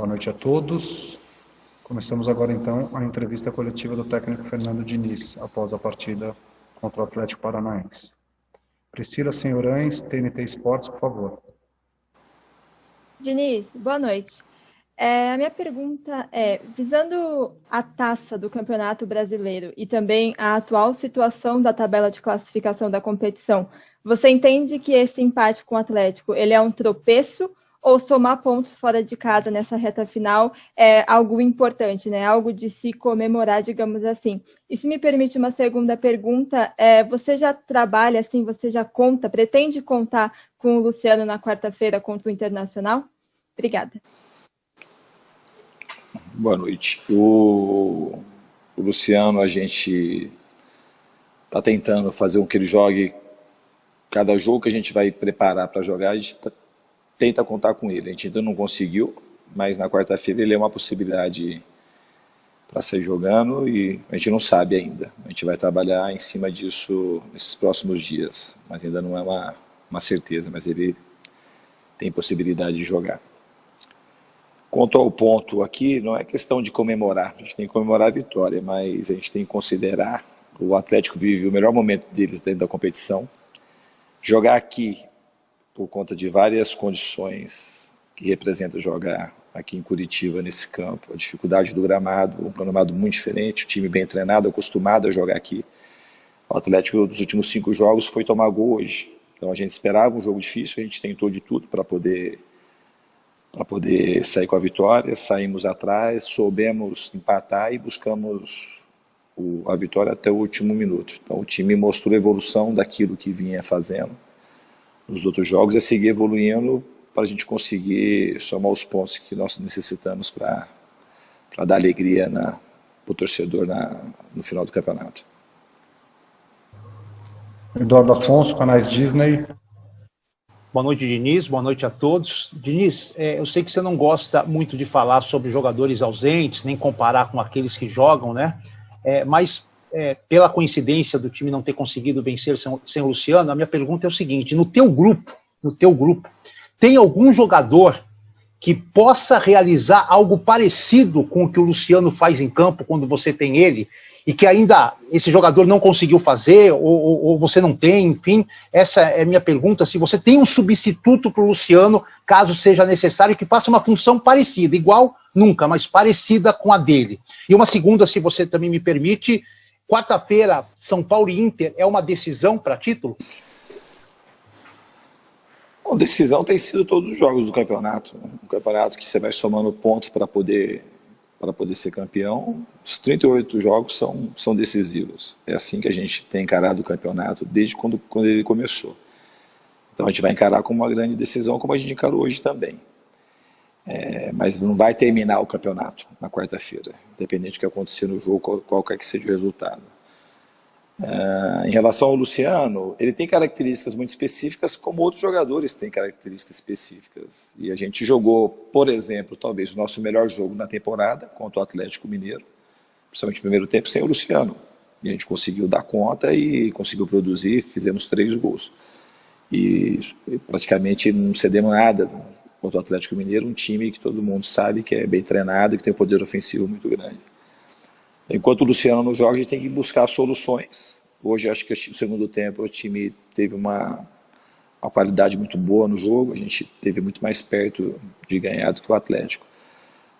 Boa noite a todos. Começamos agora, então, a entrevista coletiva do técnico Fernando Diniz, após a partida contra o Atlético Paranaense. Priscila Senhorães, TNT Esportes, por favor. Diniz, boa noite. A minha pergunta é, visando a taça do Campeonato Brasileiro e também a atual situação da tabela de classificação da competição, você entende que esse empate com o Atlético ele é um tropeço ou somar pontos fora de casa nessa reta final é algo importante, né? Algo de se comemorar, digamos assim. E se me permite uma segunda pergunta, você já trabalha, assim, você já pretende contar com o Luciano na quarta-feira contra o Internacional? Obrigada. Boa noite. O Luciano, a gente está tentando fazer com que ele jogue cada jogo que a gente vai preparar para jogar, a gente tenta contar com ele. A gente ainda não conseguiu, mas na quarta-feira ele é uma possibilidade para sair jogando e a gente não sabe ainda. A gente vai trabalhar em cima disso nesses próximos dias, mas ainda não é uma certeza, mas ele tem possibilidade de jogar. Quanto ao ponto aqui, não é questão de comemorar, a gente tem que comemorar a vitória, mas a gente tem que considerar o Atlético vive o melhor momento deles dentro da competição. Jogar aqui, por conta de várias condições que representa jogar aqui em Curitiba, nesse campo, a dificuldade do gramado, um gramado muito diferente, o time bem treinado, acostumado a jogar aqui. O Atlético, dos últimos 5 jogos, foi tomar gol hoje. Então a gente esperava um jogo difícil, a gente tentou de tudo para poder sair com a vitória, saímos atrás, soubemos empatar e buscamos a vitória até o último minuto. Então o time mostrou a evolução daquilo que vinha fazendo nos outros jogos, é seguir evoluindo para a gente conseguir somar os pontos que nós necessitamos para dar alegria para o torcedor no final do campeonato. Eduardo Afonso, canais Disney. Boa noite, Diniz. Boa noite a todos. Diniz, eu sei que você não gosta muito de falar sobre jogadores ausentes, nem comparar com aqueles que jogam, né? Mas pela coincidência do time não ter conseguido vencer sem o Luciano, a minha pergunta é o seguinte: no teu grupo, tem algum jogador que possa realizar algo parecido com o que o Luciano faz em campo quando você tem ele, e que ainda esse jogador não conseguiu fazer, ou você não tem, enfim? Essa é a minha pergunta, se você tem um substituto para o Luciano, caso seja necessário, que faça uma função parecida, igual nunca, mas parecida com a dele. E uma segunda, se você também me permite, quarta-feira, São Paulo e Inter, é uma decisão para título? Bom, decisão tem sido todos os jogos do campeonato. Um campeonato que você vai somando pontos para poder ser campeão. Os 38 jogos são decisivos. É assim que a gente tem encarado o campeonato desde quando ele começou. Então a gente vai encarar como uma grande decisão, como a gente encarou hoje também. Mas não vai terminar o campeonato na quarta-feira, independente do que acontecer no jogo, qualquer que seja o resultado. Em relação ao Luciano, ele tem características muito específicas, como outros jogadores têm características específicas. E a gente jogou, por exemplo, talvez o nosso melhor jogo na temporada contra o Atlético Mineiro, principalmente no primeiro tempo, sem o Luciano. E a gente conseguiu dar conta e conseguiu produzir, fizemos 3 gols. E praticamente não cedemos nada contra o Atlético Mineiro, um time que todo mundo sabe que é bem treinado e que tem um poder ofensivo muito grande. Enquanto o Luciano não joga, a gente tem que buscar soluções. Hoje, acho que no segundo tempo, o time teve uma qualidade muito boa no jogo, a gente esteve muito mais perto de ganhar do que o Atlético.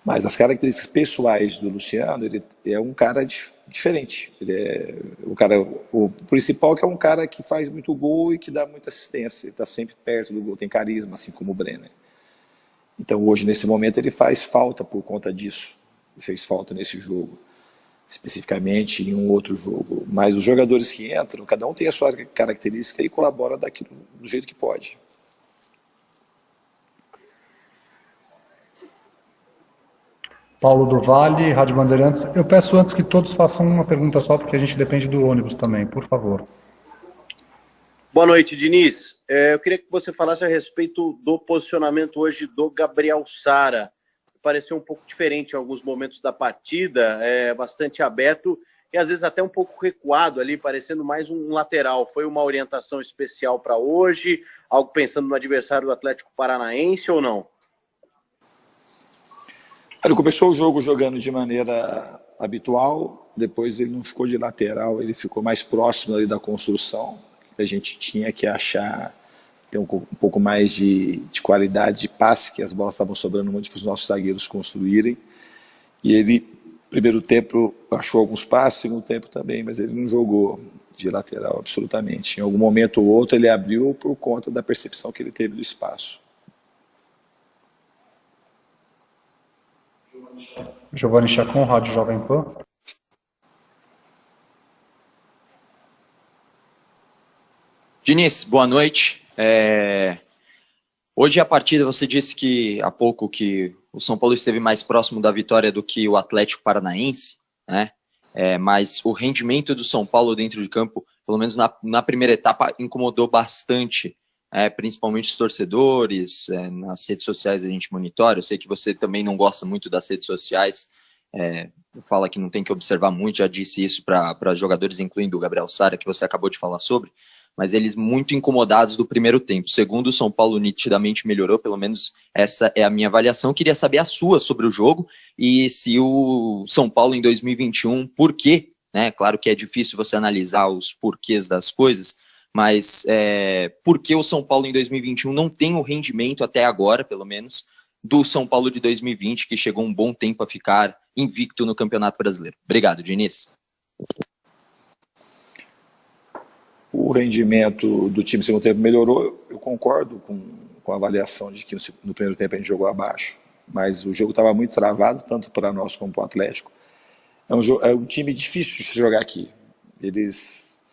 Mas as características pessoais do Luciano, ele é um cara diferente. Ele é o principal que é um cara que faz muito gol e que dá muita assistência. Ele está sempre perto do gol, tem carisma, assim como o Brenner. Então hoje, nesse momento, ele faz falta por conta disso. Ele fez falta nesse jogo, especificamente em um outro jogo. Mas os jogadores que entram, cada um tem a sua característica e colabora daquilo do jeito que pode. Paulo do Vale, Rádio Bandeirantes. Eu peço antes que todos façam uma pergunta só, porque a gente depende do ônibus também, por favor. Boa noite, Diniz. Eu queria que você falasse a respeito do posicionamento hoje do Gabriel Sara. Pareceu um pouco diferente em alguns momentos da partida, bastante aberto e às vezes até um pouco recuado ali, parecendo mais um lateral. Foi uma orientação especial para hoje? Algo pensando no adversário do Atlético Paranaense ou não? Ele começou o jogo jogando de maneira habitual, depois ele não ficou de lateral, ele ficou mais próximo ali da construção. A gente tinha que achar, ter um pouco mais de qualidade de passe, que as bolas estavam sobrando muito para os nossos zagueiros construírem. E ele, primeiro tempo, achou alguns passes, segundo tempo também, mas ele não jogou de lateral absolutamente. Em algum momento ou outro ele abriu por conta da percepção que ele teve do espaço. Giovanni Chacon, Rádio Jovem Pan. Diniz, boa noite. Hoje a partida, você disse que há pouco que o São Paulo esteve mais próximo da vitória do que o Atlético Paranaense, né? Mas o rendimento do São Paulo dentro de campo, pelo menos na primeira etapa, incomodou bastante, principalmente os torcedores. Nas redes sociais a gente monitora. Eu sei que você também não gosta muito das redes sociais, fala que não tem que observar muito, já disse isso para jogadores, incluindo o Gabriel Sara, que você acabou de falar sobre, mas eles muito incomodados do primeiro tempo. Segundo, o São Paulo nitidamente melhorou, pelo menos essa é a minha avaliação. Queria saber a sua sobre o jogo e se o São Paulo em 2021, por quê? Né? Claro que é difícil você analisar os porquês das coisas, mas por que o São Paulo em 2021 não tem o rendimento até agora, pelo menos, do São Paulo de 2020, que chegou um bom tempo a ficar invicto no Campeonato Brasileiro. Obrigado, Diniz. O rendimento do time no segundo tempo melhorou. Eu concordo com a avaliação de que no primeiro tempo a gente jogou abaixo, mas o jogo estava muito travado, tanto para nós como para o Atlético. É um time difícil de se jogar aqui.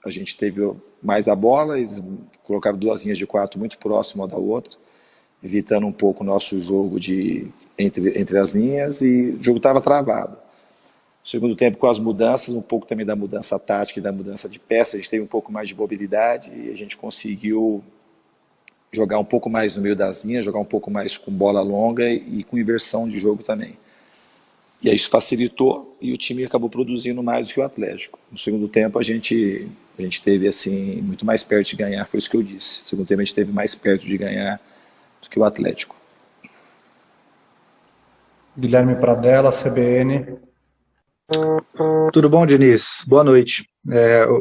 A gente teve mais a bola, eles colocaram duas linhas de quatro muito próximas uma da outra, evitando um pouco o nosso jogo entre as linhas, e o jogo estava travado. Segundo tempo, com as mudanças, um pouco também da mudança tática e da mudança de peça, a gente teve um pouco mais de mobilidade e a gente conseguiu jogar um pouco mais no meio das linhas, jogar um pouco mais com bola longa e com inversão de jogo também. E aí isso facilitou e o time acabou produzindo mais do que o Atlético. No segundo tempo, a gente teve assim, muito mais perto de ganhar, foi isso que eu disse. No segundo tempo, a gente teve mais perto de ganhar do que o Atlético. Guilherme Pradella, CBN. Tudo bom, Diniz? Boa noite.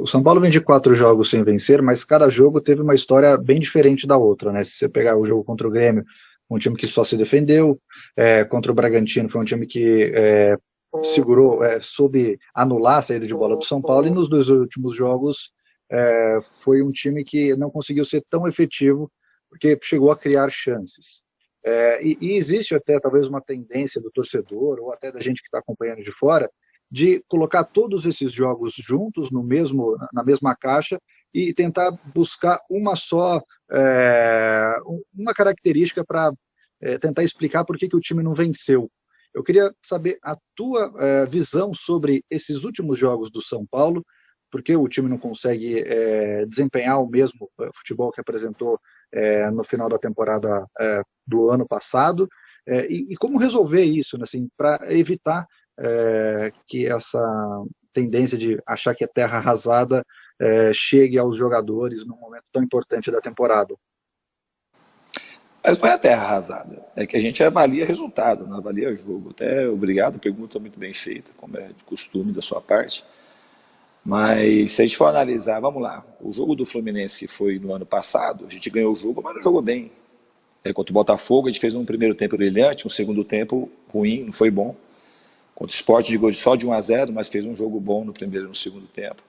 O São Paulo vem de 4 jogos sem vencer, mas cada jogo teve uma história bem diferente da outra, né? Se você pegar o jogo contra o Grêmio, um time que só se defendeu, contra o Bragantino foi um time que segurou, soube anular a saída de bola do São Paulo, e nos 2 últimos jogos foi um time que não conseguiu ser tão efetivo, porque chegou a criar chances. E existe até talvez uma tendência do torcedor, ou até da gente que está acompanhando de fora, de colocar todos esses jogos juntos na mesma caixa e tentar buscar uma característica para tentar explicar por que o time não venceu. Eu queria saber a tua visão sobre esses últimos jogos do São Paulo, porque o time não consegue desempenhar o mesmo futebol que apresentou no final da temporada do ano passado, e como resolver isso, né, assim, para evitar que essa tendência de achar que é terra arrasada chegue aos jogadores num momento tão importante da temporada. Mas não é a terra arrasada, é que a gente avalia resultado, não avalia jogo. Até obrigado, pergunta muito bem feita, como é de costume da sua parte. Mas se a gente for analisar, vamos lá, o jogo do Fluminense que foi no ano passado, a gente ganhou o jogo, mas não jogou bem. Contra o Botafogo, a gente fez um primeiro tempo brilhante, um segundo tempo ruim, não foi bom. Contra o Sport, de gol só de 1-0, mas fez um jogo bom no primeiro e no segundo tempo.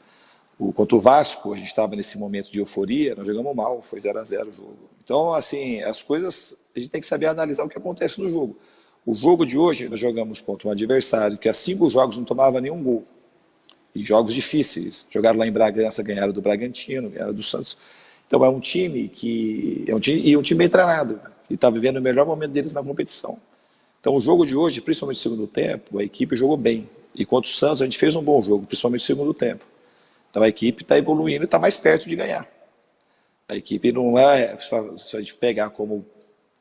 Contra o Vasco, a gente estava nesse momento de euforia, nós jogamos mal, foi 0-0 o jogo. Então, assim, as coisas, a gente tem que saber analisar o que acontece no jogo. O jogo de hoje, nós jogamos contra um adversário que há 5 jogos não tomava nenhum gol. E jogos difíceis. Jogaram lá em Bragança, ganharam do Bragantino, ganharam do Santos. Então é um time bem treinado, que está vivendo o melhor momento deles na competição. Então o jogo de hoje, principalmente no segundo tempo, a equipe jogou bem. E contra o Santos a gente fez um bom jogo, principalmente no segundo tempo. Então a equipe está evoluindo e está mais perto de ganhar. A equipe não é, se a gente pegar como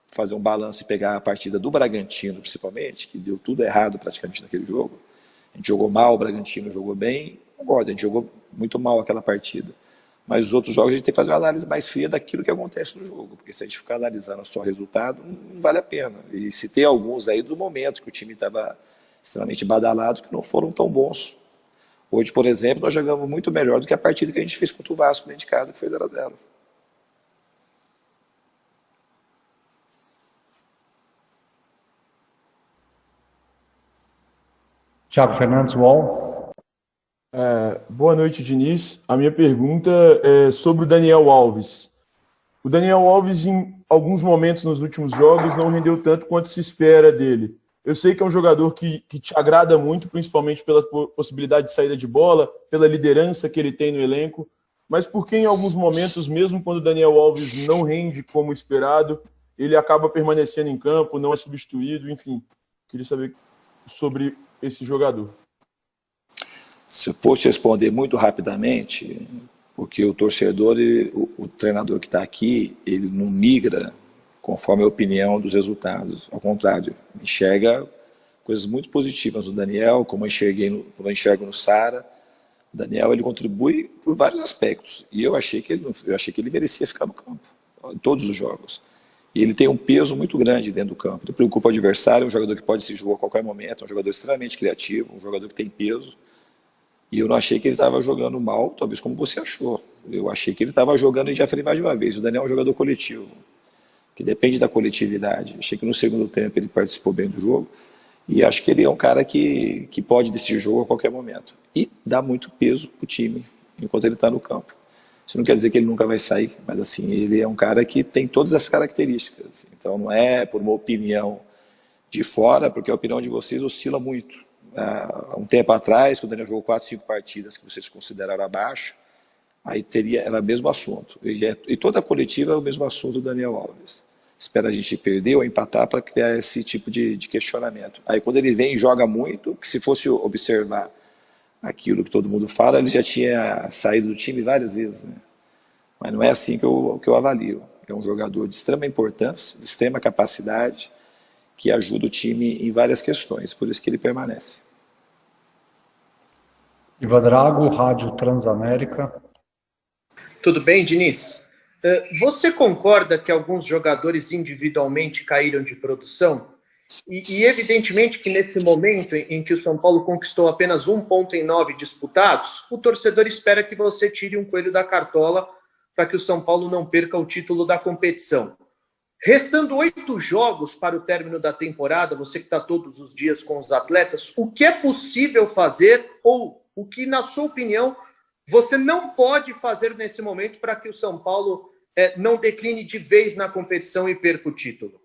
fazer um balanço e pegar a partida do Bragantino, principalmente, que deu tudo errado praticamente naquele jogo. A gente jogou mal, o Bragantino jogou bem, concordo, a gente jogou muito mal aquela partida. Mas os outros jogos a gente tem que fazer uma análise mais fria daquilo que acontece no jogo, porque se a gente ficar analisando só o resultado, não vale a pena. E se tem alguns aí do momento que o time estava extremamente badalado, que não foram tão bons. Hoje, por exemplo, nós jogamos muito melhor do que a partida que a gente fez contra o Vasco dentro de casa, que foi 0-0. Thiago Fernandes, UOL. Boa noite, Diniz. A minha pergunta é sobre o Daniel Alves. O Daniel Alves, em alguns momentos nos últimos jogos, não rendeu tanto quanto se espera dele. Eu sei que é um jogador que te agrada muito, principalmente pela possibilidade de saída de bola, pela liderança que ele tem no elenco, mas por que em alguns momentos, mesmo quando o Daniel Alves não rende como esperado, ele acaba permanecendo em campo, não é substituído, enfim. Queria saber sobre esse jogador. Se eu fosse responder muito rapidamente, porque o torcedor, o treinador que está aqui, ele não migra conforme a opinião dos resultados. Ao contrário, enxerga coisas muito positivas no Daniel, como eu enxergo no Sara. O Daniel, ele contribui por vários aspectos. E eu achei que ele merecia ficar no campo, em todos os jogos. E ele tem um peso muito grande dentro do campo. Ele preocupa o adversário, é um jogador que pode se jogar a qualquer momento, é um jogador extremamente criativo, um jogador que tem peso. E eu não achei que ele estava jogando mal, talvez como você achou. Eu achei que ele estava jogando, e já falei mais de uma vez, o Daniel é um jogador coletivo, que depende da coletividade. Achei que no segundo tempo ele participou bem do jogo, e acho que ele é um cara que pode decidir jogo a qualquer momento. E dá muito peso para o time, enquanto ele está no campo. Isso não quer dizer que ele nunca vai sair, mas assim, ele é um cara que tem todas as características. Assim. Então não é por uma opinião de fora, porque a opinião de vocês oscila muito. Há um tempo atrás, quando o Daniel jogou 4, 5 partidas que vocês consideraram abaixo, aí era o mesmo assunto. E toda a coletiva é o mesmo assunto do Daniel Alves. Espera a gente perder ou empatar para criar esse tipo de questionamento. Aí quando ele vem e joga muito, que se fosse observar aquilo que todo mundo fala, ele já tinha saído do time várias vezes. Né? Mas não é assim que eu avalio. É um jogador de extrema importância, de extrema capacidade, que ajuda o time em várias questões, por isso que ele permanece. Ivan Drago, Rádio Transamérica. Tudo bem, Diniz? Você concorda que alguns jogadores individualmente caíram de produção? E evidentemente que nesse momento em que o São Paulo conquistou apenas 1 ponto em 9 disputados, o torcedor espera que você tire um coelho da cartola para que o São Paulo não perca o título da competição. Restando 8 jogos para o término da temporada, você que está todos os dias com os atletas, o que é possível fazer ou o que, na sua opinião, você não pode fazer nesse momento para que o São Paulo não decline de vez na competição e perca o título?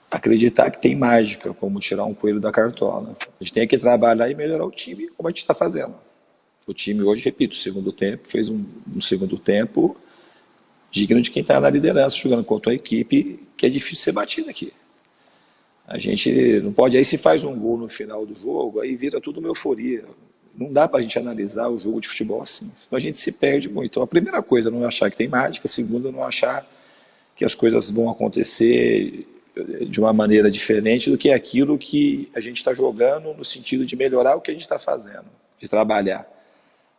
Acreditar que tem mágica, como tirar um coelho da cartola. A gente tem que trabalhar e melhorar o time, como a gente está fazendo. O time hoje, repito, o segundo tempo, fez um segundo tempo digno de quem está na liderança, jogando contra uma equipe que é difícil ser batida aqui. A gente não pode, aí se faz um gol no final do jogo, aí vira tudo uma euforia. Não dá para a gente analisar o jogo de futebol assim, senão a gente se perde muito. Então a primeira coisa é não achar que tem mágica, a segunda é não achar que as coisas vão acontecer de uma maneira diferente do que aquilo que a gente está jogando no sentido de melhorar o que a gente está fazendo, de trabalhar.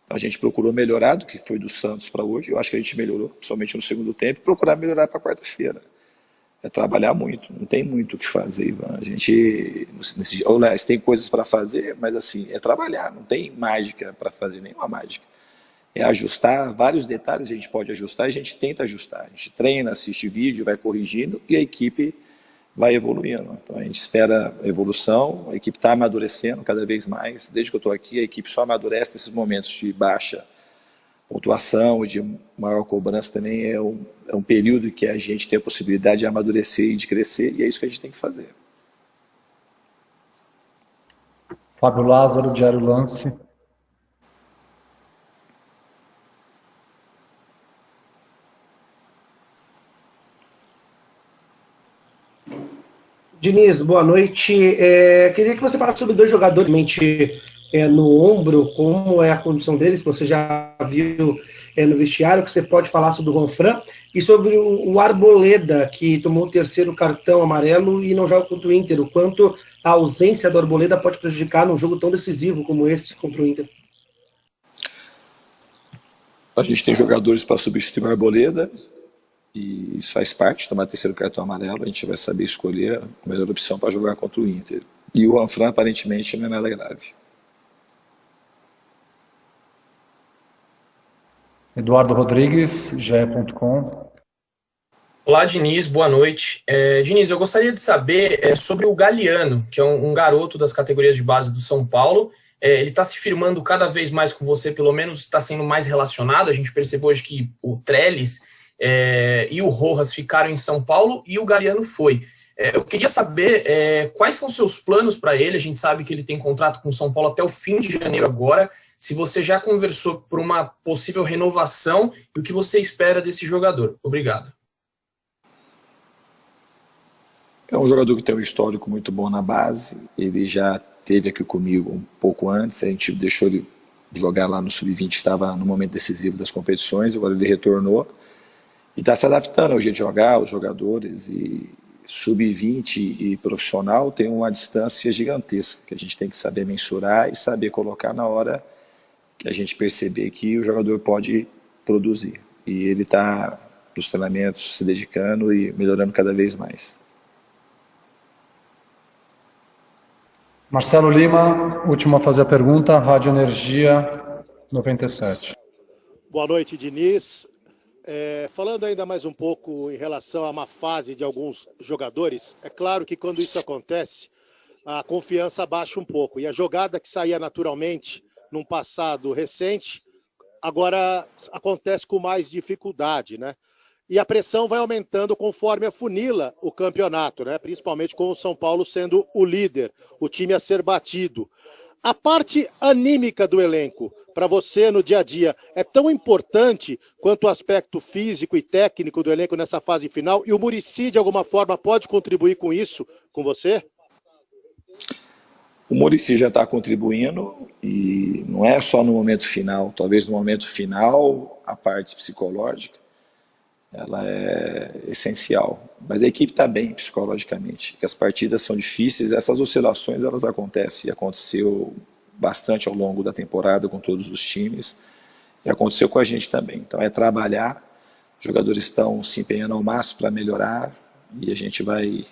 Então, a gente procurou melhorar do que foi do Santos para hoje, eu acho que a gente melhorou, principalmente no segundo tempo, e procurar melhorar para quarta-feira. É trabalhar muito, não tem muito o que fazer, Ivan. A gente, tem coisas para fazer, mas assim, é trabalhar, não tem mágica para fazer, nenhuma mágica. É ajustar, vários detalhes a gente pode ajustar, a gente tenta ajustar. A gente treina, assiste vídeo, vai corrigindo e a equipe vai evoluindo. Então a gente espera a evolução, a equipe está amadurecendo cada vez mais. Desde que eu estou aqui, a equipe só amadurece nesses momentos de baixa pontuação, de maior cobrança também. É um período que a gente tem a possibilidade de amadurecer e de crescer, e é isso que a gente tem que fazer. Fábio Lázaro, Diário Lance. Diniz, boa noite. Queria que você falasse sobre 2 jogadores no ombro, como é a condição deles, que você já viu no vestiário, que você pode falar sobre o Ronfran, e sobre o Arboleda, que tomou o 3º cartão amarelo e não joga contra o Inter. O quanto a ausência do Arboleda pode prejudicar num jogo tão decisivo como esse contra o Inter? A gente tem jogadores para substituir o Arboleda, e isso faz parte, tomar terceiro cartão amarelo, a gente vai saber escolher a melhor opção para jogar contra o Inter. E o Juanfran, aparentemente, não é nada grave. Eduardo Rodrigues, ge.com. Olá, Diniz, boa noite. Diniz, eu gostaria de saber sobre o Galeano, que é um garoto das categorias de base do São Paulo. Ele está se firmando cada vez mais com você, pelo menos está sendo mais relacionado. A gente percebeu hoje que o Trellis e o Rojas ficaram em São Paulo e o Galeano foi. Eu queria saber quais são seus planos para ele. A gente sabe que ele tem contrato com o São Paulo até o fim de janeiro agora. Se você já conversou por uma possível renovação e o que você espera desse jogador. Obrigado. É um jogador que tem um histórico muito bom na base. Ele já esteve aqui comigo um pouco antes. A gente deixou ele jogar lá no Sub-20, estava no momento decisivo das competições. Agora ele retornou e está se adaptando ao jeito de jogar, os jogadores. E Sub-20 e profissional tem uma distância gigantesca que a gente tem que saber mensurar e saber colocar na hora que a gente perceber que o jogador pode produzir. E ele está nos treinamentos se dedicando e melhorando cada vez mais. Marcelo Lima, último a fazer a pergunta, Rádio Energia 97. Boa noite, Diniz. Falando ainda mais um pouco em relação a uma fase de alguns jogadores, é claro que quando isso acontece, a confiança baixa um pouco. E a jogada que saía naturalmente num passado recente, agora acontece com mais dificuldade, né? E a pressão vai aumentando conforme afunila o campeonato, né? Principalmente com o São Paulo sendo o líder, o time a ser batido. A parte anímica do elenco, para você no dia a dia, é tão importante quanto o aspecto físico e técnico do elenco nessa fase final? E o Muricy, de alguma forma, pode contribuir com isso, com você? O Muricy já está contribuindo e não é só no momento final. Talvez no momento final a parte psicológica ela é essencial, mas a equipe está bem psicologicamente, que as partidas são difíceis, essas oscilações elas acontecem, e aconteceu bastante ao longo da temporada com todos os times, e aconteceu com a gente também. Então é trabalhar, os jogadores estão se empenhando ao máximo para melhorar, e a gente vai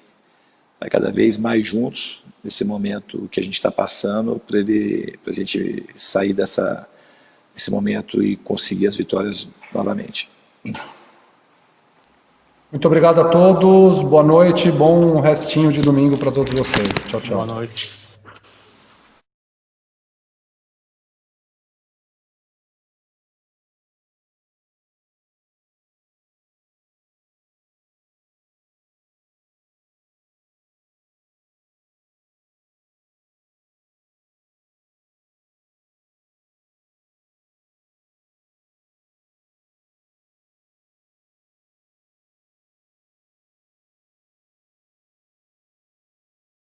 cada vez mais juntos nesse momento que a gente está passando, para a gente sair desse momento e conseguir as vitórias novamente. Muito obrigado a todos, boa noite, bom restinho de domingo para todos vocês. Tchau, tchau. Boa noite.